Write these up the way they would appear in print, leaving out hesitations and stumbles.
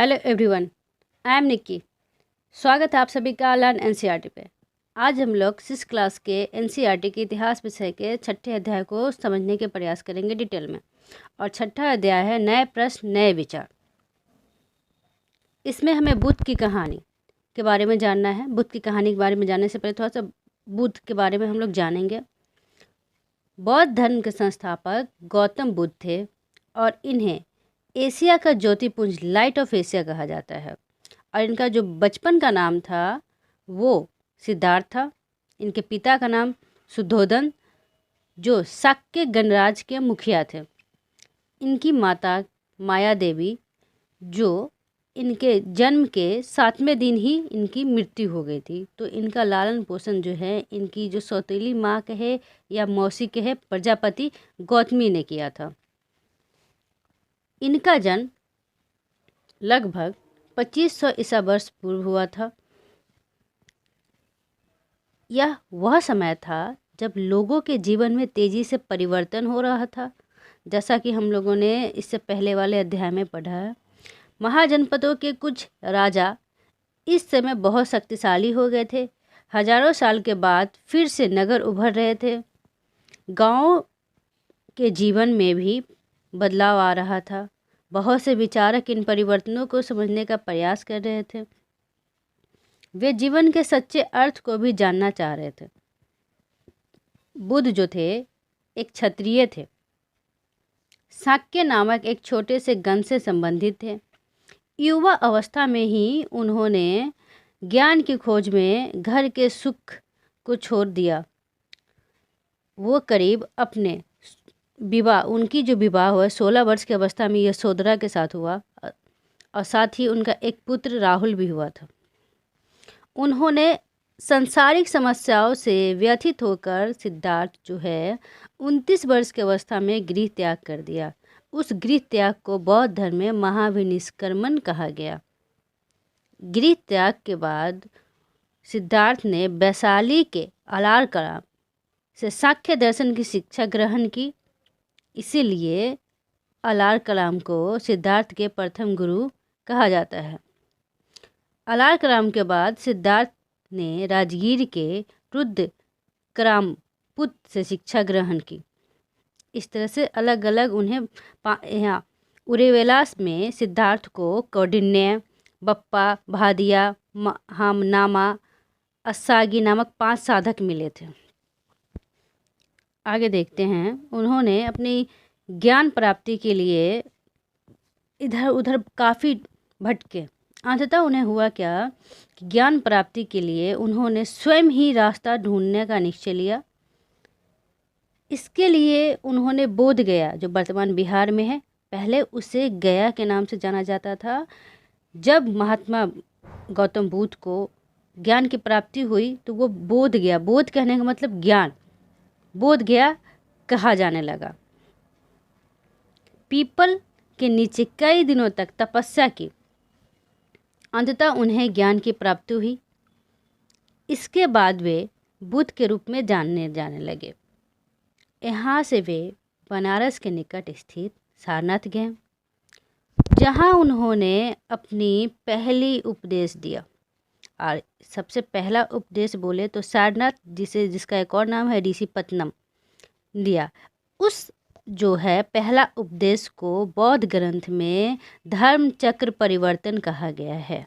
Hello everyone, I am Nikki. स्वागत है आप सभी का लर्न एनसीईआरटी पे। आज हम लोग 6 क्लास के एनसीईआरटी के इतिहास विषय के छठे अध्याय को समझने के प्रयास करेंगे डिटेल में। और छठा अध्याय है नए प्रश्न नए विचार। इसमें हमें बुद्ध की कहानी के बारे में जानना है। बुद्ध की कहानी के बारे में जानने से पहले थोड़ा सा बुद्ध के बारे में हम लोग जानेंगे। बौद्ध धर्म के संस्थापक गौतम बुद्ध थे और इन्हें एशिया का ज्योतिपुंज लाइट ऑफ एशिया कहा जाता है। और इनका जो बचपन का नाम था वो सिद्धार्थ था। इनके पिता का नाम शुद्धोधन, जो शाक्य गणराज्य के मुखिया थे। इनकी माता माया देवी, जो इनके जन्म के 7वें दिन ही इनकी मृत्यु हो गई थी। तो इनका लालन पोषण जो है इनकी जो सौतेली माँ कहे या मौसी कहे प्रजापति गौतमी ने किया था। इनका जन्म लगभग 2500 ईसा वर्ष पूर्व हुआ था। यह वह समय था जब लोगों के जीवन में तेजी से परिवर्तन हो रहा था, जैसा कि हम लोगों ने इससे पहले वाले अध्याय में पढ़ा है। महाजनपदों के कुछ राजा इस समय बहुत शक्तिशाली हो गए थे। हजारों साल के बाद फिर से नगर उभर रहे थे। गांव के जीवन में भी बदलाव आ रहा था। बहुत से विचारक इन परिवर्तनों को समझने का प्रयास कर रहे थे। वे जीवन के सच्चे अर्थ को भी जानना चाह रहे थे। बुद्ध जो थे एक क्षत्रिय थे। शाक्य नामक एक छोटे से गण से संबंधित थे। युवा अवस्था में ही उन्होंने ज्ञान की खोज में घर के सुख को छोड़ दिया। वो करीब अपने विवाह, उनकी जो विवाह हुआ 16 वर्ष की अवस्था में यशोधरा के साथ हुआ और साथ ही उनका एक पुत्र राहुल भी हुआ था। उन्होंने सांसारिक समस्याओं से व्यथित होकर सिद्धार्थ जो है 29 वर्ष की अवस्था में गृह त्याग कर दिया। उस गृह त्याग को बौद्ध धर्म में महाविनिष्क्रमण कहा गया। गृह त्याग के बाद सिद्धार्थ ने वैशाली के अलारकला से सांख्य दर्शन की शिक्षा ग्रहण की। इसीलिए अलार कलाम को सिद्धार्थ के प्रथम गुरु कहा जाता है। अलार कलाम के बाद सिद्धार्थ ने राजगीर के रुद्र करामपुत से शिक्षा ग्रहण की। इस तरह से अलग अलग उन्हें यहाँ उरेवेलास में सिद्धार्थ को कौंडिन्य, बप्पा, भादिया, हामनामा, अस्सागी नामक 5 साधक मिले थे। आगे देखते हैं। उन्होंने अपनी ज्ञान प्राप्ति के लिए इधर उधर काफ़ी भटके। अंततः उन्हें हुआ क्या कि ज्ञान प्राप्ति के लिए उन्होंने स्वयं ही रास्ता ढूंढने का निश्चय लिया। इसके लिए उन्होंने बोध गया, जो वर्तमान बिहार में है, पहले उसे गया के नाम से जाना जाता था। जब महात्मा गौतम बुद्ध को ज्ञान की प्राप्ति हुई तो वो बोध गया। बोध कहने का मतलब ज्ञान, बोध गया कहा जाने लगा। पीपल के नीचे कई दिनों तक तपस्या की। अंततः उन्हें ज्ञान की प्राप्ति हुई। इसके बाद वे बुद्ध के रूप में जाने लगे। यहाँ से वे बनारस के निकट स्थित सारनाथ गए, जहाँ उन्होंने अपनी पहली उपदेश दिया। और सबसे पहला उपदेश बोले तो सारनाथ, जिसका एक और नाम है ऋषिपत्तनम, दिया। उस जो है पहला उपदेश को बौद्ध ग्रंथ में धर्म चक्र परिवर्तन कहा गया है।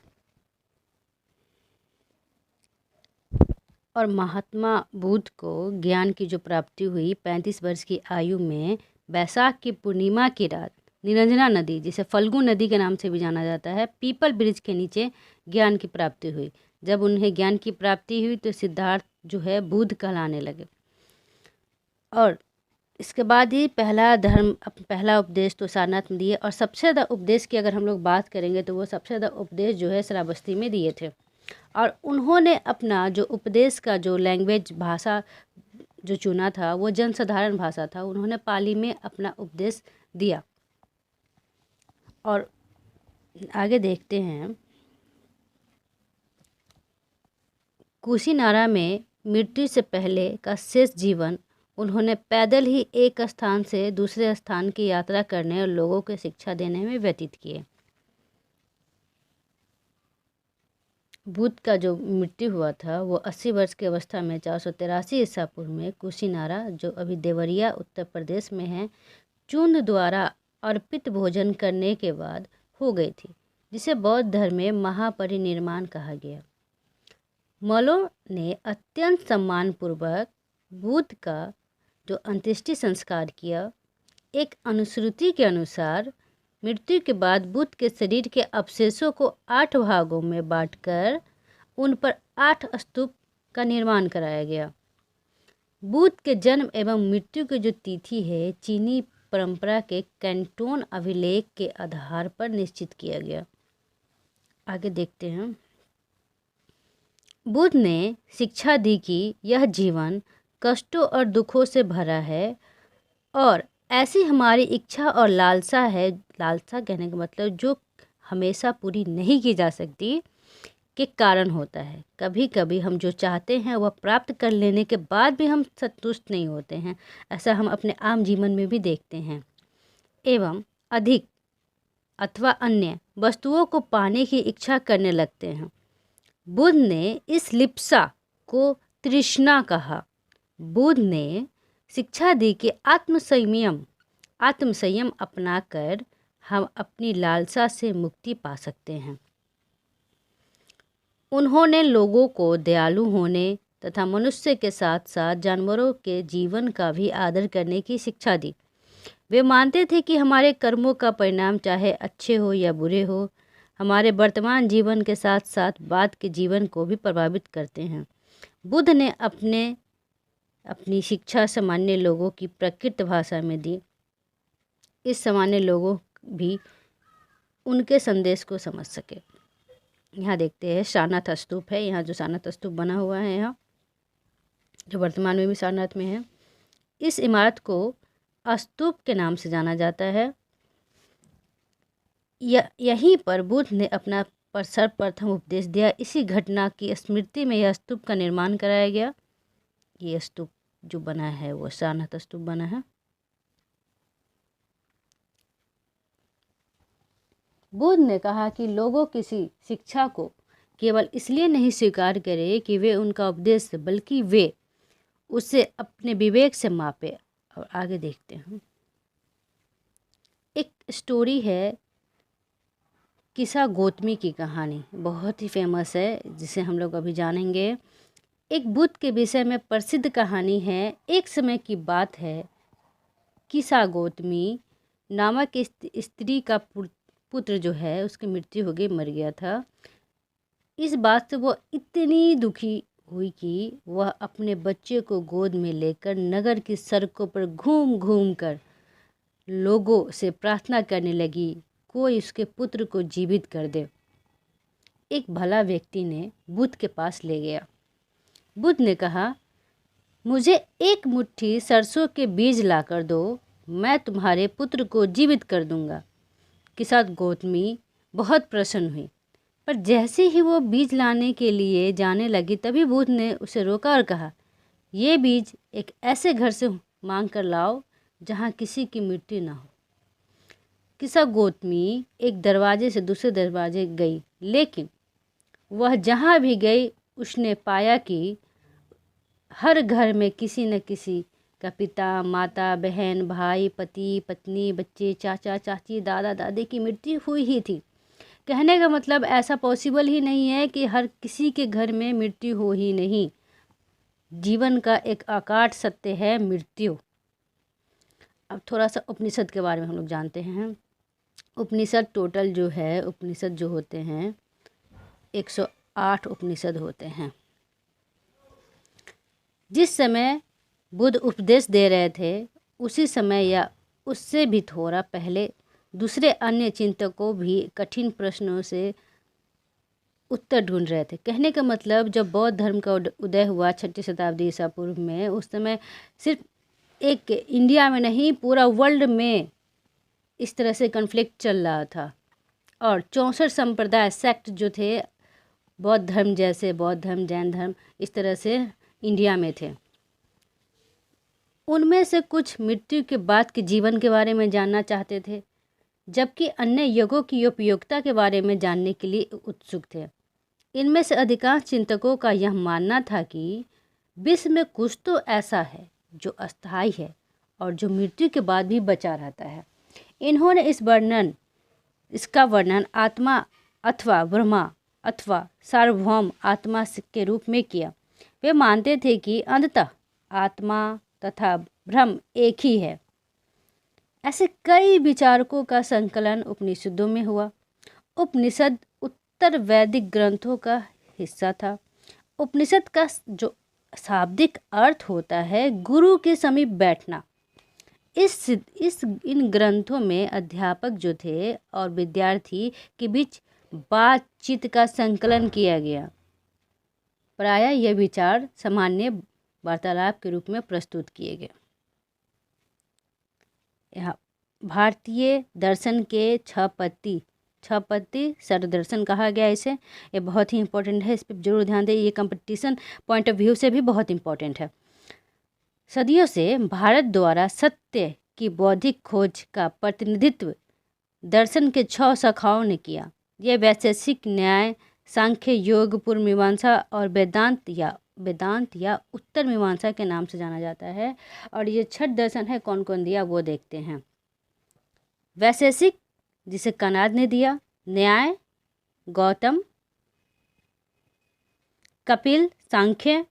और महात्मा बुद्ध को ज्ञान की जो प्राप्ति हुई 35 वर्ष की आयु में, बैसाख की पूर्णिमा की रात निरंजना नदी, जिसे फल्गु नदी के नाम से भी जाना जाता है, पीपल ब्रिज के नीचे ज्ञान की प्राप्ति हुई। जब उन्हें ज्ञान की प्राप्ति हुई तो सिद्धार्थ जो है बुद्ध कहलाने लगे। और इसके बाद ही पहला उपदेश तो सारनाथ में दिए। और सबसे ज़्यादा उपदेश की अगर हम लोग बात करेंगे तो वो सबसे ज़्यादा उपदेश जो है श्रावस्ती में दिए थे। और उन्होंने अपना जो उपदेश का जो लैंग्वेज, भाषा जो चुना था वो जनसाधारण भाषा था। उन्होंने पाली में अपना उपदेश दिया। और आगे देखते हैं। कुशीनारा में मृत्यु से पहले का शेष जीवन उन्होंने पैदल ही एक स्थान से दूसरे स्थान की यात्रा करने और लोगों को शिक्षा देने में व्यतीत किए। बुद्ध का जो मृत्यु हुआ था वो 80 वर्ष की अवस्था में 483 ईसा पूर्व में कुशीनारा, जो अभी देवरिया उत्तर प्रदेश में है, चूर्ण द्वारा अर्पित भोजन करने के बाद हो गई थी, जिसे बौद्ध धर्म में महापरिनिर्वाण कहा गया। मौलों ने अत्यंत सम्मानपूर्वक बुद्ध का जो अंत्येष्टि संस्कार किया। एक अनुश्रुति के अनुसार मृत्यु के बाद बुद्ध के शरीर के अवशेषों को 8 भागों में बांटकर उन पर 8 स्तूप का निर्माण कराया गया। बुद्ध के जन्म एवं मृत्यु की जो तिथि है चीनी परंपरा के कैंटोन अभिलेख के आधार पर निश्चित किया गया। आगे देखते हैं। बुद्ध ने शिक्षा दी कि यह जीवन कष्टों और दुखों से भरा है और ऐसी हमारी इच्छा और लालसा है, लालसा कहने का मतलब जो हमेशा पूरी नहीं की जा सकती, के कारण होता है। कभी कभी हम जो चाहते हैं वह प्राप्त कर लेने के बाद भी हम संतुष्ट नहीं होते हैं। ऐसा हम अपने आम जीवन में भी देखते हैं। एवं अधिक अथवा अन्य वस्तुओं को पाने की इच्छा करने लगते हैं। बुद्ध ने इस लिप्सा को तृष्णा कहा। बुद्ध ने शिक्षा दी कि आत्मसंयम अपनाकर हम अपनी लालसा से मुक्ति पा सकते हैं। उन्होंने लोगों को दयालु होने तथा मनुष्य के साथ साथ जानवरों के जीवन का भी आदर करने की शिक्षा दी। वे मानते थे कि हमारे कर्मों का परिणाम चाहे अच्छे हो या बुरे हो, हमारे वर्तमान जीवन के साथ साथ बाद के जीवन को भी प्रभावित करते हैं। बुद्ध ने अपनी शिक्षा सामान्य लोगों की प्रकृत भाषा में दी। इस सामान्य लोगों भी उनके संदेश को समझ सके। यहाँ देखते हैं सारनाथ स्तूप है। यहाँ जो सारनाथ स्तूप बना हुआ है, यहाँ जो वर्तमान में भी सारनाथ में है, इस इमारत को स्तूप के नाम से जाना जाता है। यहीं पर बुद्ध ने अपना सर्वप्रथम उपदेश दिया। इसी घटना की स्मृति में यह स्तूप का निर्माण कराया गया। ये स्तूप जो बना है वो सारनाथ स्तूप बना है। बुद्ध ने कहा कि लोगों किसी शिक्षा को केवल इसलिए नहीं स्वीकार करें कि वे उनका उपदेश, बल्कि वे उसे अपने विवेक से मापे। और आगे देखते हैं। एक स्टोरी है किसा गौतमी की कहानी, बहुत ही फेमस है, जिसे हम लोग अभी जानेंगे। एक बुद्ध के विषय में प्रसिद्ध कहानी है। एक समय की बात है, किसा गौतमी नामक स्त्री का पुत्र जो है उसकी मृत्यु हो गई, मर गया था। इस बात से वो इतनी दुखी हुई कि वह अपने बच्चे को गोद में लेकर नगर की सड़कों पर घूम घूम कर लोगों से प्रार्थना करने लगी, कोई उसके पुत्र को जीवित कर दे। एक भला व्यक्ति ने बुद्ध के पास ले गया। बुद्ध ने कहा, मुझे एक मुट्ठी सरसों के बीज लाकर दो, मैं तुम्हारे पुत्र को जीवित कर दूंगा। किसा गौतमी बहुत प्रसन्न हुई, पर जैसे ही वो बीज लाने के लिए जाने लगी तभी बुद्ध ने उसे रोका और कहा, ये बीज एक ऐसे घर से मांग कर लाओ जहाँ किसी की मृत्यु ना हो। किसा गौतमी एक दरवाजे से दूसरे दरवाजे गई, लेकिन वह जहाँ भी गई उसने पाया कि हर घर में किसी न किसी का पिता, माता, बहन, भाई, पति, पत्नी, बच्चे, चाचा, चाची, दादा, दादी की मृत्यु हुई ही थी। कहने का मतलब ऐसा पॉसिबल ही नहीं है कि हर किसी के घर में मृत्यु हो ही नहीं। जीवन का एक अकाट सत्य है मृत्यु। अब थोड़ा सा उपनिषद के बारे में हम लोग जानते हैं। उपनिषद टोटल जो है, उपनिषद जो होते हैं 108 उपनिषद होते हैं। जिस समय बुद्ध उपदेश दे रहे थे उसी समय या उससे भी थोड़ा पहले दूसरे अन्य चिंतकों भी कठिन प्रश्नों से उत्तर ढूंढ रहे थे। कहने का मतलब जब बौद्ध धर्म का उदय हुआ 6वीं शताब्दी ईसा पूर्व में, उस समय सिर्फ एक इंडिया में नहीं पूरा वर्ल्ड में इस तरह से कॉन्फ्लिक्ट चल रहा था। और 64 संप्रदाय सेक्ट जो थे बौद्ध धर्म जैसे, बौद्ध धर्म, जैन धर्म, इस तरह से इंडिया में थे। उनमें से कुछ मृत्यु के बाद के जीवन के बारे में जानना चाहते थे, जबकि अन्य युगों की उपयोगिता के बारे में जानने के लिए उत्सुक थे। इनमें से अधिकांश चिंतकों का यह मानना था कि विश्व में कुछ तो ऐसा है जो अस्थायी है और जो मृत्यु के बाद भी बचा रहता है। इन्होंने इसका वर्णन आत्मा अथवा ब्रह्मा अथवा सार्वभौम आत्मा के रूप में किया। वे मानते थे कि अंततः आत्मा तथा ब्रह्म एक ही है। ऐसे कई विचारकों का संकलन उपनिषदों में हुआ। उपनिषद उत्तर वैदिक ग्रंथों का हिस्सा था। उपनिषद का जो शाब्दिक अर्थ होता है गुरु के समीप बैठना। इन ग्रंथों में अध्यापक जो थे और विद्यार्थी के बीच बातचीत का संकलन किया गया। प्रायः यह विचार सामान्य वार्तालाप के रूप में प्रस्तुत किए गए। यहाँ भारतीय दर्शन के छह पत्ती सरदर्शन कहा गया इसे। ये बहुत ही इंपॉर्टेंट है, इस पर जरूर ध्यान दें। ये कंपटीशन पॉइंट ऑफ व्यू से भी बहुत इंपॉर्टेंट है। सदियों से भारत द्वारा सत्य की बौद्धिक खोज का प्रतिनिधित्व दर्शन के 6 शाखाओं ने किया। यह वैशेषिक, न्याय, सांख्य, योग, पूर्व मीमांसा और वेदांत या उत्तर मीमांसा के नाम से जाना जाता है। और ये 6 दर्शन है, कौन कौन दिया वो देखते हैं। वैशेषिक जिसे कनाद ने दिया, न्याय गौतम, कपिल सांख्य,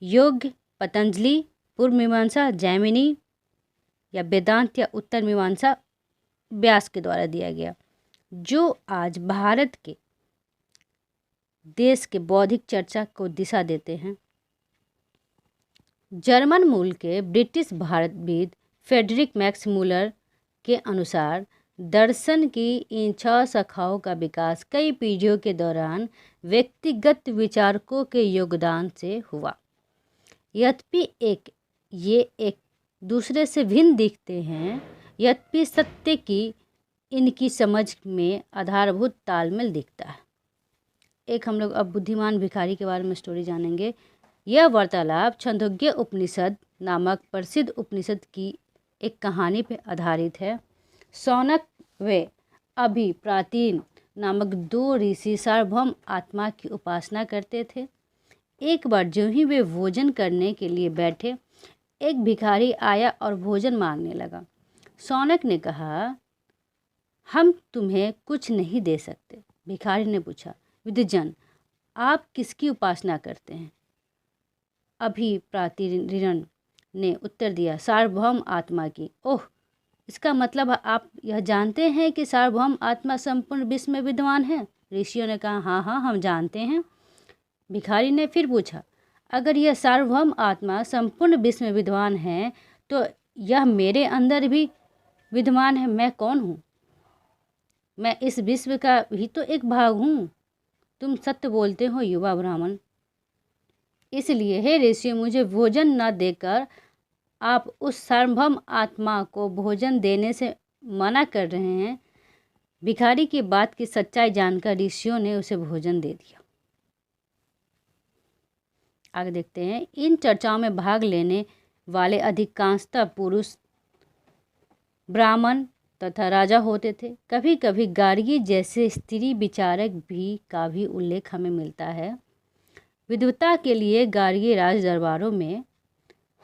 योग पतंजलि, पूर्व मीमांसा जैमिनी या वेदांत या उत्तर मीमांसा व्यास के द्वारा दिया गया, जो आज भारत के देश के बौद्धिक चर्चा को दिशा देते हैं। जर्मन मूल के ब्रिटिश भारतविद फ्रेडरिक मैक्स मूलर के अनुसार दर्शन की इन 6 शाखाओं का विकास कई पीढ़ियों के दौरान व्यक्तिगत विचारकों के योगदान से हुआ। यद्यपि ये एक दूसरे से भिन्न दिखते हैं, यद्यपि सत्य की इनकी समझ में आधारभूत तालमेल दिखता है। एक हम लोग अब बुद्धिमान भिखारी के बारे में स्टोरी जानेंगे। यह वार्तालाप छंदोग्य उपनिषद नामक प्रसिद्ध उपनिषद की एक कहानी पर आधारित है। शौनक व अभिप्रातीन नामक 2 ऋषि सार्वभौम आत्मा की उपासना करते थे। एक बार जो ही वे भोजन करने के लिए बैठे, एक भिखारी आया और भोजन मांगने लगा। शौनक ने कहा, हम तुम्हें कुछ नहीं दे सकते। भिखारी ने पूछा, विद्वजन आप किसकी उपासना करते हैं? अभिप्रातीन ने उत्तर दिया, सार्वभौम आत्मा की। ओह, इसका मतलब आप यह जानते हैं कि सार्वभौम आत्मा संपूर्ण विश्व में विद्यमान है? ऋषियों ने कहा, हाँ हम जानते हैं। भिखारी ने फिर पूछा, अगर यह सार्वभौम आत्मा संपूर्ण विश्व में विद्यमान है तो यह मेरे अंदर भी विद्यमान है। मैं कौन हूँ? मैं इस विश्व का भी तो एक भाग हूँ। तुम सत्य बोलते हो युवा ब्राह्मण। इसलिए हे ऋषि, मुझे भोजन न देकर आप उस सार्वभौम आत्मा को भोजन देने से मना कर रहे हैं। भिखारी की बात की सच्चाई जानकर ऋषियों ने उसे भोजन दे दिया। आगे देखते हैं। इन चर्चाओं में भाग लेने वाले अधिकांशतः पुरुष, ब्राह्मण तथा राजा होते थे। कभी कभी गार्गी जैसे स्त्री विचारक का भी उल्लेख हमें मिलता है। विद्वता के लिए गार्गी राज दरबारों में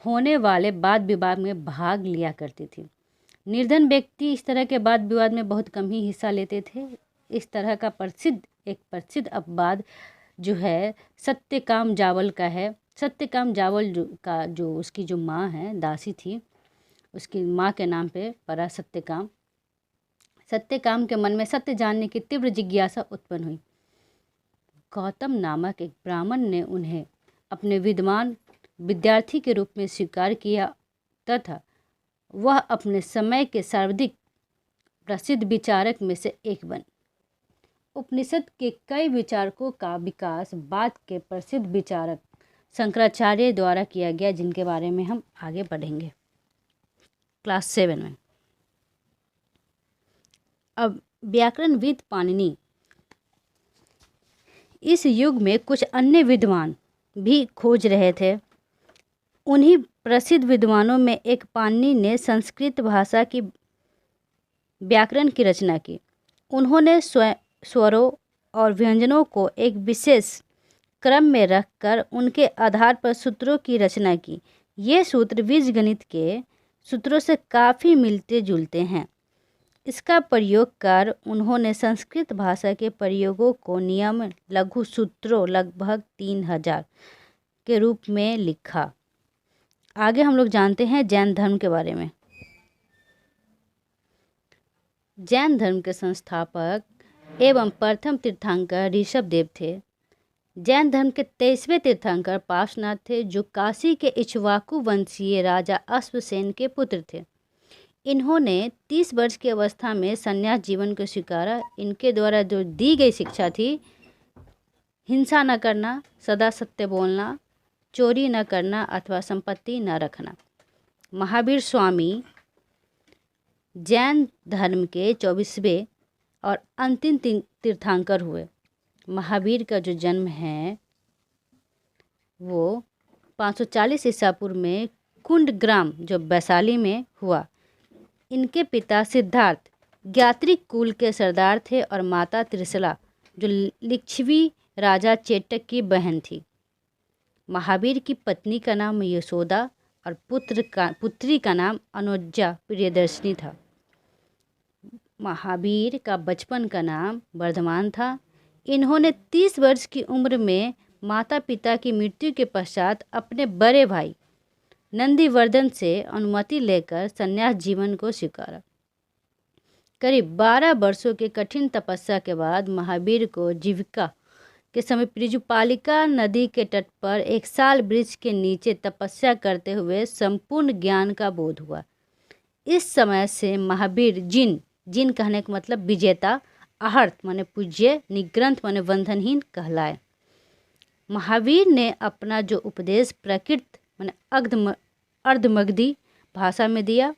होने वाले वाद विवाद में भाग लिया करती थी। निर्धन व्यक्ति इस तरह के वाद विवाद में बहुत कम ही हिस्सा लेते थे। इस तरह का प्रसिद्ध अपवाद जो है सत्यकाम जावल का है। सत्यकाम जावल का जो उसकी जो माँ है, दासी थी, उसकी माँ के नाम पे पड़ा सत्यकाम। सत्यकाम के मन में सत्य जानने की तीव्र जिज्ञासा उत्पन्न हुई। गौतम नामक एक ब्राह्मण ने उन्हें अपने विद्वान विद्यार्थी के रूप में स्वीकार किया तथा वह अपने समय के सर्वाधिक प्रसिद्ध विचारक में से एक बने। उपनिषद के कई विचारकों का विकास बाद के प्रसिद्ध विचारक शंकराचार्य द्वारा किया गया, जिनके बारे में हम आगे पढ़ेंगे क्लास 7 में। अब व्याकरणविद पाणिनि। इस युग में कुछ अन्य विद्वान भी खोज रहे थे। उन्हीं प्रसिद्ध विद्वानों में एक पाणिनि ने संस्कृत भाषा की व्याकरण की रचना की। उन्होंने स्वरों और व्यंजनों को एक विशेष क्रम में रखकर उनके आधार पर सूत्रों की रचना की। ये सूत्र बीजगणित के सूत्रों से काफ़ी मिलते जुलते हैं। इसका प्रयोग कर उन्होंने संस्कृत भाषा के प्रयोगों को नियम लघु सूत्रों लगभग 3000 के रूप में लिखा। आगे हम लोग जानते हैं जैन धर्म के बारे में। जैन धर्म के संस्थापक एवं प्रथम तीर्थंकर ऋषभदेव थे। जैन धर्म के 23वें तीर्थंकर पार्श्वनाथ थे, जो काशी के इक्ष्वाकु वंशीय राजा अश्वसेन के पुत्र थे। इन्होंने 30 वर्ष की अवस्था में संन्यास जीवन को स्वीकारा। इनके द्वारा जो दी गई शिक्षा थी, हिंसा न करना, सदा सत्य बोलना, चोरी न करना अथवा संपत्ति न रखना। महावीर स्वामी जैन धर्म के 24वें और अंतिम तीर्थंकर हुए। महावीर का जो जन्म है वो 540 ईसा पूर्व में कुंडग्राम जो वैशाली में हुआ। इनके पिता सिद्धार्थ ज्ञात्रिक कुल के सरदार थे और माता त्रिशला जो लिच्छवी राजा चेटक की बहन थी। महावीर की पत्नी का नाम यशोदा और पुत्री का नाम अनुजा प्रियदर्शनी था। महावीर का बचपन का नाम वर्धमान था। इन्होंने 30 वर्ष की उम्र में माता पिता की मृत्यु के पश्चात अपने बड़े भाई नंदीवर्धन से अनुमति लेकर संन्यास जीवन को स्वीकारा। करीब 12 वर्षों के कठिन तपस्या के बाद महावीर को जीविका के समय प्रिजुपालिका नदी के तट पर एक साल वृक्ष के नीचे तपस्या करते हुए संपूर्ण ज्ञान का बोध हुआ। इस समय से महावीर जिन कहने का मतलब विजेता, आहर्त माने पूज्य, निग्रंथ माने बंधनहीन कहलाए। महावीर ने अपना जो उपदेश प्रकृत माने अर्धमगधी भाषा में दिया।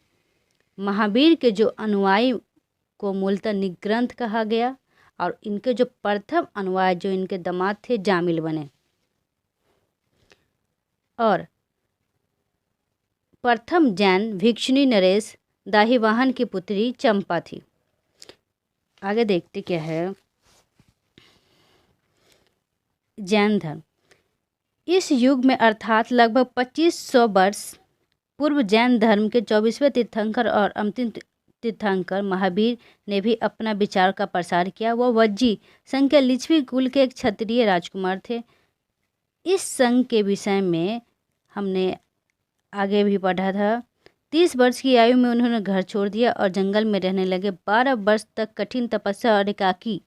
महावीर के जो अनुयायी को मूलतः निग्रंथ कहा गया और इनके जो प्रथम अनुयायी जो इनके दामाद थे जामिल बने। और प्रथम जैन भिक्षुणी नरेश दाहीवाहन की पुत्री चंपा थी। आगे देखते क्या है जैन धर्म। इस युग में अर्थात लगभग 2500 वर्ष पूर्व जैन धर्म के 24वें तीर्थंकर और अंतिम तीर्थंकर महावीर ने भी अपना विचार का प्रसार किया। वह वज्जी संघ के लिच्छवी कुल के एक क्षत्रिय राजकुमार थे। इस संघ के विषय में हमने आगे भी पढ़ा था। 30 वर्ष की आयु में उन्होंने घर छोड़ दिया और जंगल में रहने लगे। 12 वर्ष तक कठिन तपस्या और एकाकी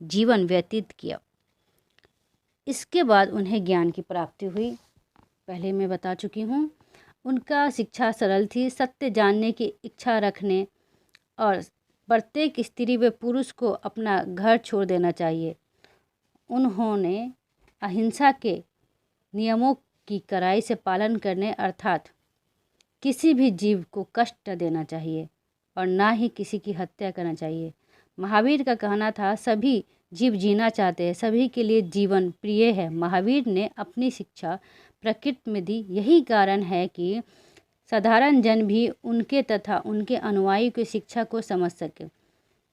जीवन व्यतीत किया। इसके बाद उन्हें ज्ञान की प्राप्ति हुई। पहले मैं बता चुकी हूँ। उनका शिक्षा सरल थी, सत्य जानने की इच्छा रखने और प्रत्येक स्त्री व पुरुष को अपना घर छोड़ देना चाहिए। उन्होंने अहिंसा के नियमों की कड़ाई से पालन करने अर्थात किसी भी जीव को कष्ट देना चाहिए और ना ही किसी की हत्या करना चाहिए। महावीर का कहना था सभी जीव जीना चाहते हैं, सभी के लिए जीवन प्रिय है। महावीर ने अपनी शिक्षा प्रकृति में दी। यही कारण है कि साधारण जन भी उनके तथा उनके अनुयायी की शिक्षा को समझ सके।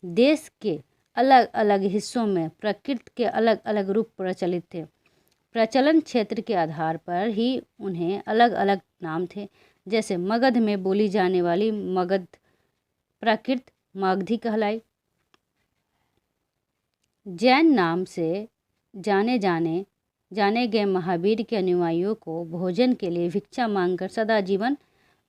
देश के अलग अलग हिस्सों में प्रकृति के अलग अलग रूप प्रचलित थे। प्रचलन क्षेत्र के आधार पर ही उन्हें अलग अलग नाम थे। जैसे मगध में बोली जाने वाली मगध प्राकृत मागधी कहलाई। जैन नाम से जाने गए महावीर के अनुयायियों को भोजन के लिए भिक्षा मांगकर सदा जीवन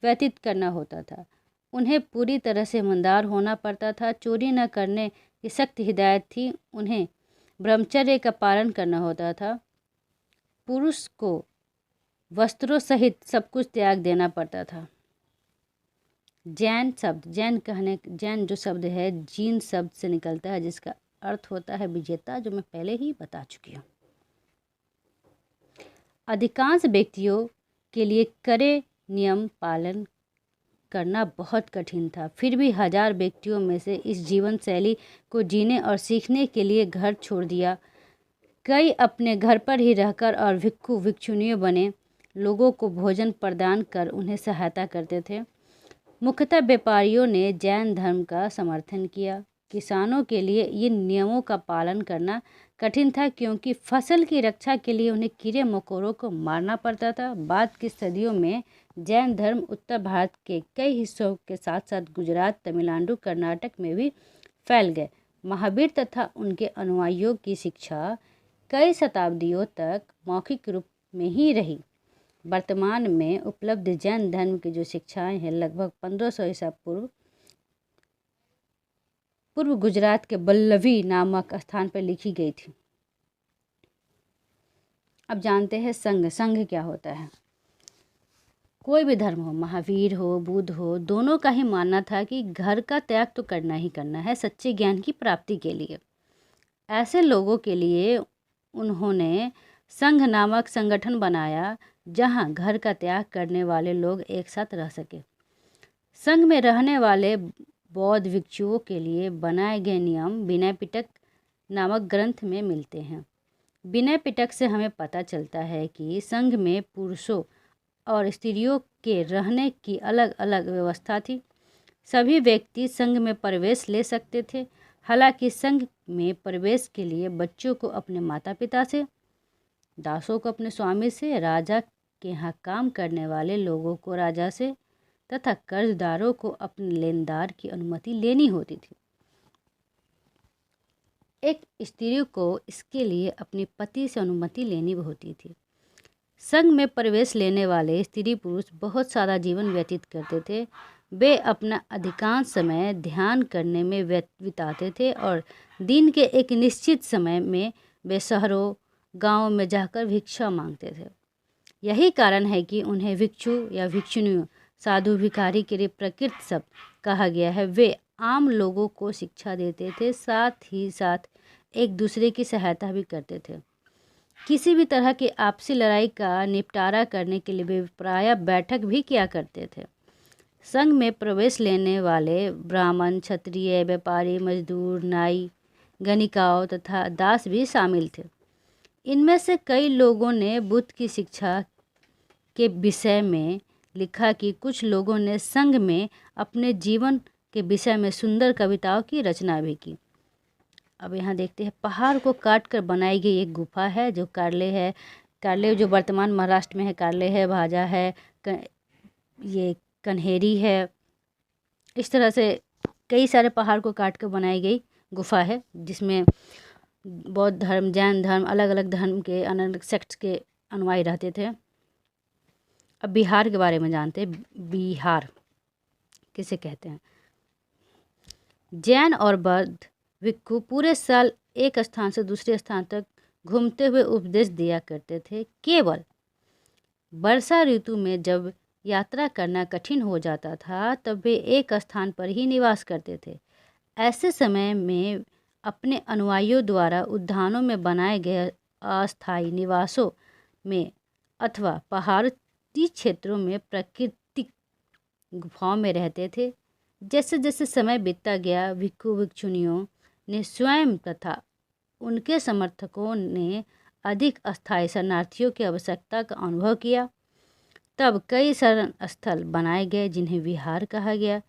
व्यतीत करना होता था। उन्हें पूरी तरह से ईमानदार होना पड़ता था। चोरी न करने की सख्त हिदायत थी। उन्हें ब्रह्मचर्य का पालन करना होता था। पुरुष को वस्त्रों सहित सब कुछ त्याग देना पड़ता था। जैन जो शब्द है जीन शब्द से निकलता है, जिसका अर्थ होता है विजेता, जो मैं पहले ही बता चुकी हूँ। अधिकांश व्यक्तियों के लिए कड़े नियम पालन करना बहुत कठिन था। फिर भी 1000 व्यक्तियों में से इस जीवन शैली को जीने और सीखने के लिए घर छोड़ दिया। कई अपने घर पर ही रहकर और भिक्षु भिक्षुणियों बने लोगों को भोजन प्रदान कर उन्हें सहायता करते थे। मुख्यतः व्यापारियों ने जैन धर्म का समर्थन किया। किसानों के लिए इन नियमों का पालन करना कठिन था, क्योंकि फसल की रक्षा के लिए उन्हें कीड़े मकोड़ों को मारना पड़ता था। बाद की सदियों में जैन धर्म उत्तर भारत के कई हिस्सों के साथ साथ गुजरात, तमिलनाडु, कर्नाटक में भी फैल गए। महावीर तथा उनके अनुयायियों की शिक्षा कई शताब्दियों तक मौखिक रूप में ही रही। वर्तमान में उपलब्ध जैन धर्म की जो शिक्षाएं हैं लगभग 1500 ईसा पूर्व गुजरात के बल्लवी नामक स्थान पर लिखी गई थी। अब जानते हैं संघ। संघ क्या होता है? कोई भी धर्म हो, महावीर हो, बुद्ध हो, दोनों का ही मानना था कि घर का त्याग तो करना ही करना है सच्चे ज्ञान की प्राप्ति के लिए। ऐसे लोगों के लिए उन्होंने संघ नामक संगठन बनाया, जहां घर का त्याग करने वाले लोग एक साथ रह सके। संघ में रहने वाले बौद्ध भिक्षुओं के लिए बनाए गए नियम विनय पिटक नामक ग्रंथ में मिलते हैं। विनय पिटक से हमें पता चलता है कि संघ में पुरुषों और स्त्रियों के रहने की अलग अलग व्यवस्था थी। सभी व्यक्ति संघ में प्रवेश ले सकते थे। हालांकि संघ में प्रवेश के लिए बच्चों को अपने माता पिता से, दासों को अपने स्वामी से, राजा के यहाँ काम करने वाले लोगों को राजा से तथा कर्जदारों को अपने लेनदार की अनुमति लेनी होती थी। एक स्त्री को इसके लिए अपने पति से अनुमति लेनी होती थी। संघ में प्रवेश लेने वाले स्त्री पुरुष बहुत सारा जीवन व्यतीत करते थे। वे अपना अधिकांश समय ध्यान करने में बिताते थे और दिन के एक निश्चित समय में वे शहरों गांवों में जाकर भिक्षा मांगते थे। यही कारण है कि उन्हें भिक्षु या भिक्षुणियों, साधु, भिखारी के लिए प्रकृत शब्द कहा गया है। वे आम लोगों को शिक्षा देते थे, साथ ही साथ एक दूसरे की सहायता भी करते थे। किसी भी तरह की आपसी लड़ाई का निपटारा करने के लिए वे प्रायः बैठक भी किया करते थे। संघ में प्रवेश लेने वाले ब्राह्मण, क्षत्रिय, व्यापारी, मजदूर, नाई, गणिकाओं तथा दास भी शामिल थे। इनमें से कई लोगों ने बुद्ध की शिक्षा के विषय में लिखा कि कुछ लोगों ने संघ में अपने जीवन के विषय में सुंदर कविताओं की रचना भी की। अब यहाँ देखते हैं, पहाड़ को काट कर बनाई गई एक गुफा है जो कार्ले है। कार्ले जो वर्तमान महाराष्ट्र में है, कार्ले है, भाजा है, ये कन्हेरी है। इस तरह से कई सारे पहाड़ को काट कर बनाई गई गुफा है, जिसमें बौद्ध धर्म, जैन धर्म, अलग अलग धर्म के अलग अलग सेक्ट्स के अनुयायी रहते थे। अब बिहार के बारे में जानते हैं। बिहार किसे कहते हैं? जैन और बौद्ध भिक्षु पूरे साल एक स्थान से दूसरे स्थान तक घूमते हुए उपदेश दिया करते थे। केवल वर्षा ऋतु में जब यात्रा करना कठिन हो जाता था तब वे एक स्थान पर ही निवास करते थे। ऐसे समय में अपने अनुयायियों द्वारा उद्यानों में बनाए गए अस्थायी निवासों में अथवा पहाड़ी क्षेत्रों में प्राकृतिक गुफाओं में रहते थे। जैसे जैसे समय बीतता गया, भिक्षु भिक्षुणियों ने स्वयं तथा उनके समर्थकों ने अधिक अस्थायी शरणार्थियों की आवश्यकता का अनुभव किया। तब कई शरण स्थल बनाए गए जिन्हें विहार कहा गया।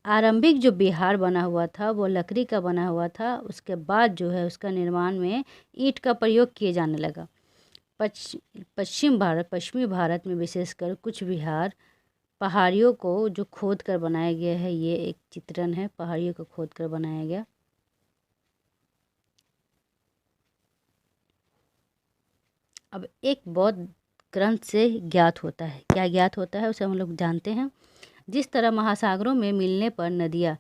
आरंभिक जो विहार बना हुआ था वो लकड़ी का बना हुआ था। उसके बाद जो है उसका निर्माण में ईंट का प्रयोग किए जाने लगा। पश्चिमी भारत में विशेषकर कुछ विहार पहाड़ियों को जो खोद कर बनाया गया है। ये एक चित्रण है, पहाड़ियों को खोद कर बनाया गया। अब एक बौद्ध ग्रंथ से ज्ञात होता है, क्या ज्ञात होता है उसे हम लोग जानते हैं। जिस तरह महासागरों में मिलने पर नदियाँ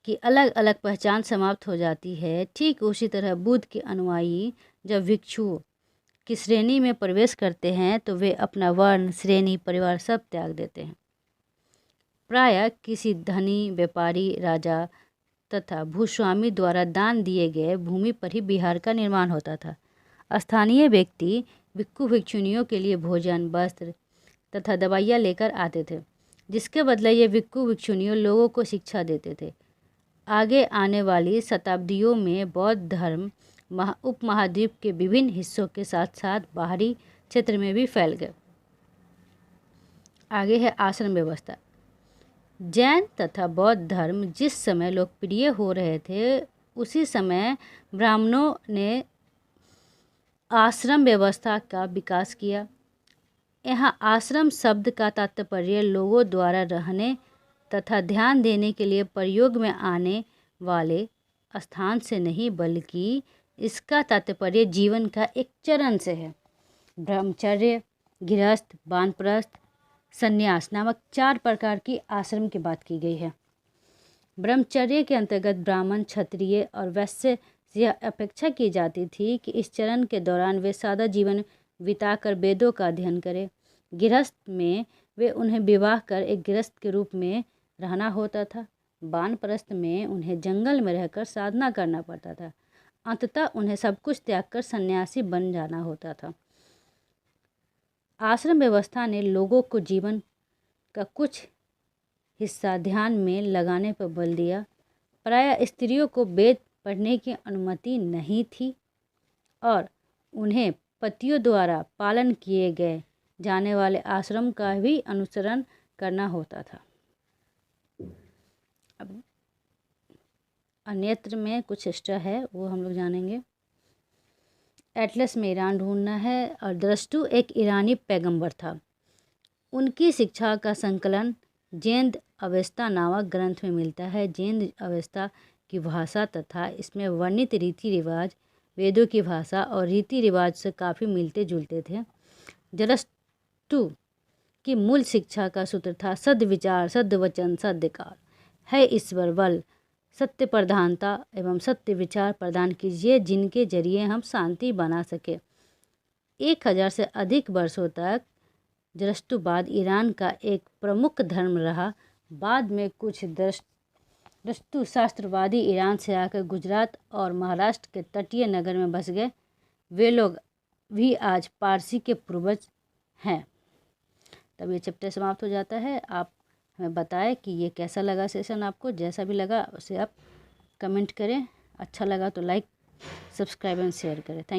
की अलग अलग पहचान समाप्त हो जाती है, ठीक उसी तरह बुद्ध के अनुयायी जब भिक्षुओं की श्रेणी में प्रवेश करते हैं तो वे अपना वर्ण, श्रेणी, परिवार सब त्याग देते हैं। प्रायः किसी धनी व्यापारी, राजा तथा भूस्वामी द्वारा दान दिए गए भूमि पर ही विहार का निर्माण होता था। स्थानीय व्यक्ति भिक्षु भिक्षुणियों के लिए भोजन, वस्त्र तथा दवाइयाँ लेकर आते थे, जिसके बदले ये भिक्षु भिक्षुणियों लोगों को शिक्षा देते थे। आगे आने वाली शताब्दियों में बौद्ध धर्म उपमहाद्वीप के विभिन्न हिस्सों के साथ साथ बाहरी क्षेत्र में भी फैल गए। आगे है आश्रम व्यवस्था। जैन तथा बौद्ध धर्म जिस समय लोकप्रिय हो रहे थे, उसी समय ब्राह्मणों ने आश्रम व्यवस्था का विकास किया। यहाँ आश्रम शब्द का तात्पर्य लोगों द्वारा रहने तथा ध्यान देने के लिए प्रयोग में आने वाले स्थान से नहीं, बल्कि इसका तात्पर्य जीवन का एक चरण से है। ब्रह्मचर्य, गृहस्थ, वानप्रस्थ, संन्यास नामक 4 प्रकार की आश्रम की बात की गई है। ब्रह्मचर्य के अंतर्गत ब्राह्मण, क्षत्रिय और वैश्य से यह अपेक्षा की जाती थी कि इस चरण के दौरान वे सादा जीवन बिताकर वेदों का अध्ययन करें। गृहस्थ में वे उन्हें विवाह कर एक गृहस्थ के रूप में रहना होता था। वानप्रस्थ में उन्हें जंगल में रहकर साधना करना पड़ता था। अंततः उन्हें सब कुछ त्याग कर सन्यासी बन जाना होता था। आश्रम व्यवस्था ने लोगों को जीवन का कुछ हिस्सा ध्यान में लगाने पर बल दिया। प्रायः स्त्रियों को वेद पढ़ने की अनुमति नहीं थी और उन्हें पतियों द्वारा पालन किए गए जाने वाले आश्रम का भी अनुसरण करना होता था। अब अन्यत्र में कुछ एक्स्ट्रा है, वो हम लोग जानेंगे। एटलस में ईरान ढूंढना है। और द्रष्टु एक ईरानी पैगंबर था। उनकी शिक्षा का संकलन जेंद अवेस्ता नामक ग्रंथ में मिलता है। जेंद अवेस्ता की भाषा तथा इसमें वर्णित रीति रिवाज वेदों की भाषा और रीति रिवाज से काफ़ी मिलते जुलते थे। जरस्तु की मूल शिक्षा का सूत्र था सद्विचार, सद्वचन, सद्काल है ईश्वर बल, सत्य प्रधानता एवं सत्य विचार प्रदान कीजिए, जिनके जरिए हम शांति बना सके। 1000 से अधिक वर्षों तक जरस्तुवाद ईरान का एक प्रमुख धर्म रहा। बाद में कुछ जरस्तु शास्त्रवादी ईरान से आकर गुजरात और महाराष्ट्र के तटीय नगर में बस गए। वे लोग भी आज पारसी के पूर्वज हैं। तब ये चैप्टर समाप्त हो जाता है। आप हमें बताएं कि ये कैसा लगा सेशन आपको। जैसा भी लगा उसे आप कमेंट करें। अच्छा लगा तो लाइक, सब्सक्राइब एंड शेयर करें। थैंक